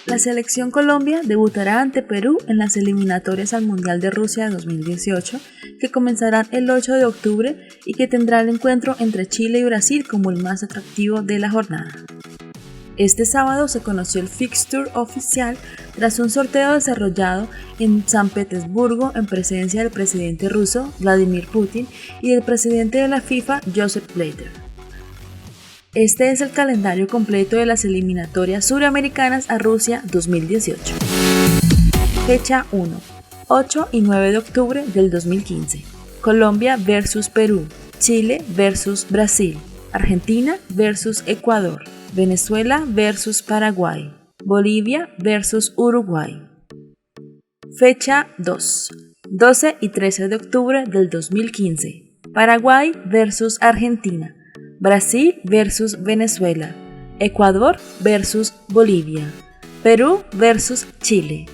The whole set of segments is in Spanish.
La selección Colombia debutará ante Perú en las eliminatorias al Mundial de Rusia 2018, que comenzarán el 8 de octubre y que tendrá el encuentro entre Chile y Brasil como el más atractivo de la jornada. Este sábado se conoció el fixture oficial tras un sorteo desarrollado en San Petersburgo en presencia del presidente ruso Vladimir Putin y del presidente de la FIFA Joseph Blatter. Este es el calendario completo de las eliminatorias suramericanas a Rusia 2018. Fecha 1. 8 y 9 de octubre del 2015. Colombia vs Perú, Chile vs Brasil, Argentina vs Ecuador, Venezuela vs Paraguay, Bolivia vs Uruguay. Fecha 2. 12 y 13 de octubre del 2015. Paraguay vs Argentina, Brasil vs Venezuela, Ecuador vs Bolivia, Perú vs Chile,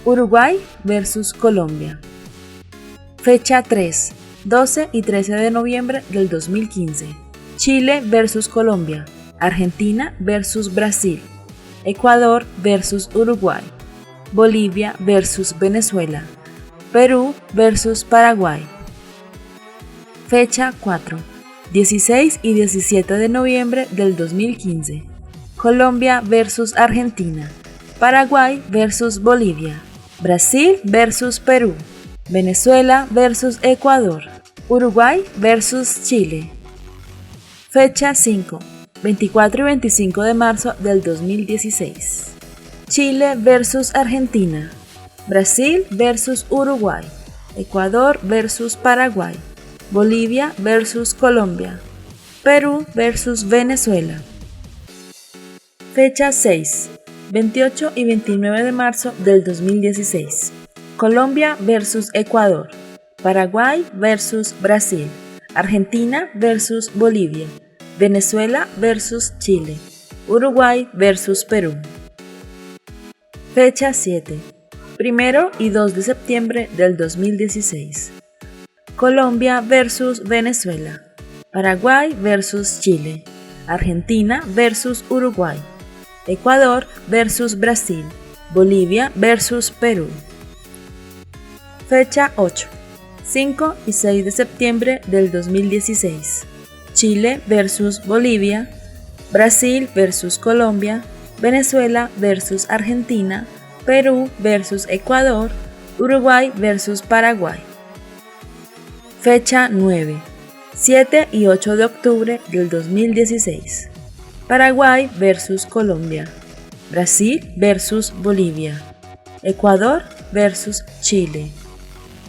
Uruguay vs Colombia. Fecha 3. 12 y 13 de noviembre del 2015. Chile vs Colombia, Argentina vs Brasil, Ecuador vs Uruguay, Bolivia vs Venezuela, Perú vs Paraguay. Fecha 4. 16 y 17 de noviembre del 2015. Colombia vs Argentina, Paraguay vs Bolivia, Brasil vs Perú, Venezuela vs Ecuador, Uruguay vs Chile. Fecha 5. 24 y 25 de marzo del 2016. Chile vs Argentina, Brasil vs Uruguay, Ecuador vs Paraguay, Bolivia vs Colombia, Perú vs Venezuela. Fecha 6. 28 y 29 de marzo del 2016. Colombia vs Ecuador, Paraguay vs Brasil, Argentina vs Bolivia, Venezuela vs Chile, Uruguay vs Perú. Fecha 7. 1 y 2 de septiembre del 2016. Colombia vs Venezuela, Paraguay vs Chile, Argentina vs Uruguay, Ecuador vs Brasil, Bolivia vs Perú. Fecha 8. 5 y 6 de septiembre del 2016. Chile vs Bolivia, Brasil vs Colombia, Venezuela vs Argentina, Perú vs Ecuador, Uruguay vs Paraguay. Fecha 9. 7 y 8 de octubre del 2016. Paraguay vs Colombia, Brasil vs Bolivia, Ecuador vs Chile,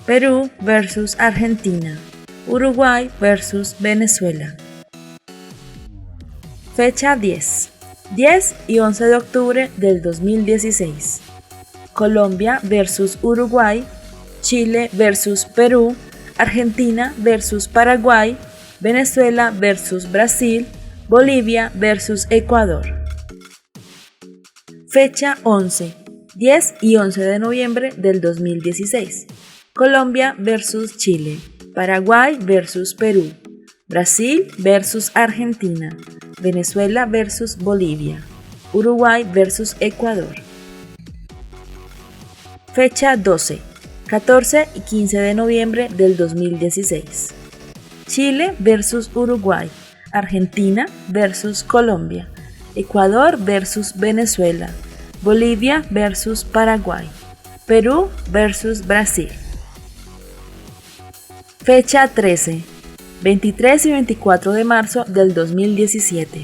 Perú vs Argentina, Uruguay vs Venezuela. Fecha 10. 10 y 11 de octubre del 2016. Colombia vs Uruguay, Chile vs Perú, Argentina vs Paraguay, Venezuela vs Brasil, Bolivia vs Ecuador. Fecha 11. 10 y 11 de noviembre del 2016. Colombia vs Chile, Paraguay vs Perú, Brasil vs Argentina, Venezuela vs Bolivia, Uruguay vs Ecuador. Fecha 12. 14 y 15 de noviembre del 2016. Chile vs Uruguay, Argentina vs Colombia, Ecuador vs Venezuela, Bolivia vs Paraguay, Perú vs Brasil. Fecha 13. 23 y 24 de marzo del 2017.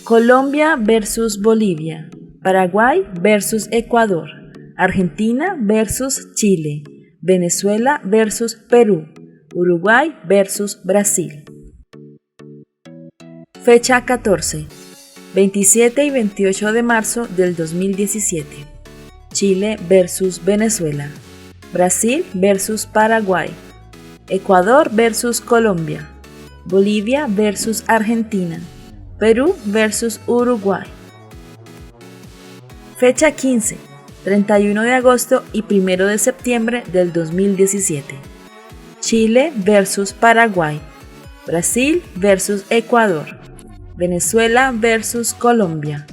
Colombia vs Bolivia, Paraguay vs Ecuador, Argentina vs Chile, Venezuela vs Perú, Uruguay vs Brasil. Fecha 14. 27 y 28 de marzo del 2017. Chile vs Venezuela, Brasil vs Paraguay, Ecuador vs Colombia, Bolivia vs Argentina, Perú vs Uruguay. Fecha 15, 31 de agosto y 1 de septiembre del 2017. Chile vs Paraguay, Brasil vs Ecuador, Venezuela vs Colombia,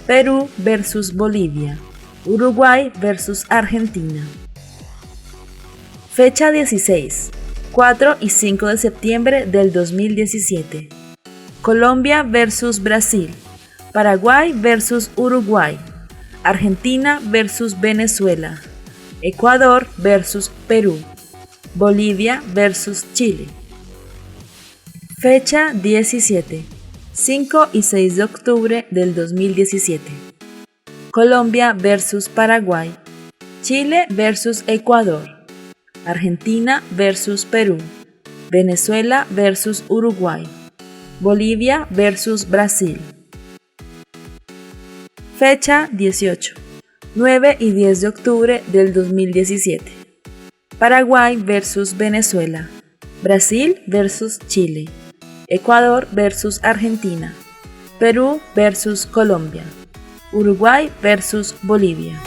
Perú versus Bolivia, Uruguay versus Argentina. Fecha 16, 4 y 5 de septiembre del 2017. Colombia versus Brasil, Paraguay versus Uruguay, Argentina versus Venezuela, Ecuador versus Perú, Bolivia versus Chile. Fecha 17, 5 y 6 de octubre del 2017. Colombia versus Paraguay, Chile versus Ecuador, Argentina versus Perú, Venezuela versus Uruguay, Bolivia versus Brasil. Fecha 18, 9 y 10 de octubre del 2017. Paraguay versus Venezuela, Brasil versus Chile, Ecuador versus Argentina, Perú versus Colombia, Uruguay versus Bolivia.